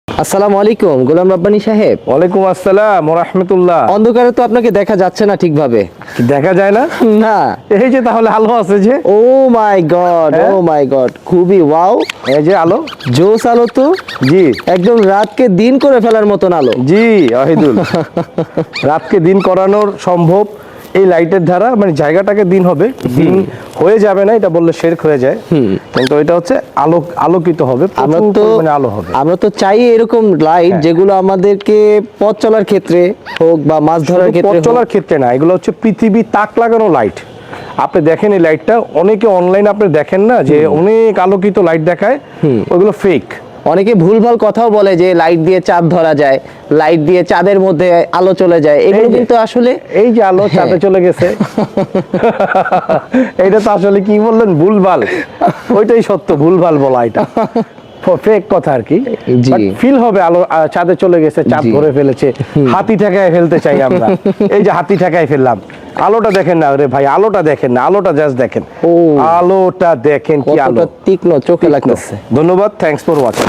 আসসালামু আলাইকুম গোলাম রব্বানী সাহেব। ওয়ালাইকুম আসসালাম ওয়া রাহমাতুল্লাহ। অন্ধকারে তো আপনাকে দেখা যাচ্ছে না ঠিকভাবে। দেখা যায় না? না। এই যে তাহলে আলো আছে যে। ও মাই গড, ও মাই গড, খুবই ওয়াও। এই যে আলো। জোস আলো তো। জি একদম রাতকে দিন করে ফেলার মতন আলো। জি ওয়াহিদুল। রাতকে দিন করানোর সম্ভব এই লাইটের দ্বারা, মানে জায়গাটাকে দিন হবে, দিন হয়ে যাবে না এটা বললে শিরক হয়ে যায়, কিন্তু এটা হচ্ছে আলোকিত হবে, আমরা প্রচুর তো পরিমাণে আলো হবে। আমরা তো চাই এরকম লাইট যেগুলো আমাদেরকে পথ চলার ক্ষেত্রে হোক বা মাছ ধরার শুধু পথ ক্ষেত্রে হোক। চলার ক্ষেত্রে না, এগুলো হচ্ছে পৃথিবী তাক লাগানো লাইট। আপনি দেখেন এই লাইটটা, অনেকে অনলাইন আপনি দেখেন না যে অনেক আলোকিত লাইট দেখায়, ওইগুলো ফেক। অনেকে ভুলভাল কথাও বলে যে লাইট দিয়ে চাঁদ ধরা যায়, লাইট দিয়ে চাঁদের মধ্যে আলো চলে যায়, এগুলো কিন্তু আসলে এই যে আলো চাঁদে চলে গেছে, এটা তো আসলে কি বললেন ভুলভাল, ওইটাই সত্য, ভুলভাল বলা এটা ফেক কথা আর কি। জি। ফিল হবে আলো চাঁদে চলে গেছে, চাঁদ জি। ধরে ফেলেছে, হাতি ঠেকায় ফেলতে চাই আমরা। এই যে হাতি ঠেকায় ফেললাম, আলোটা দেখেন না রে ভাই, আলোটা দেখেন না, আলোটা জাস্ট দেখেন, ও আলোটা দেখেন কি আলো, কতটা তীক্ষ্ণ চোখে লাগতেছে। ধন্যবাদ, থ্যাঙ্কস ফর ওয়াচিং।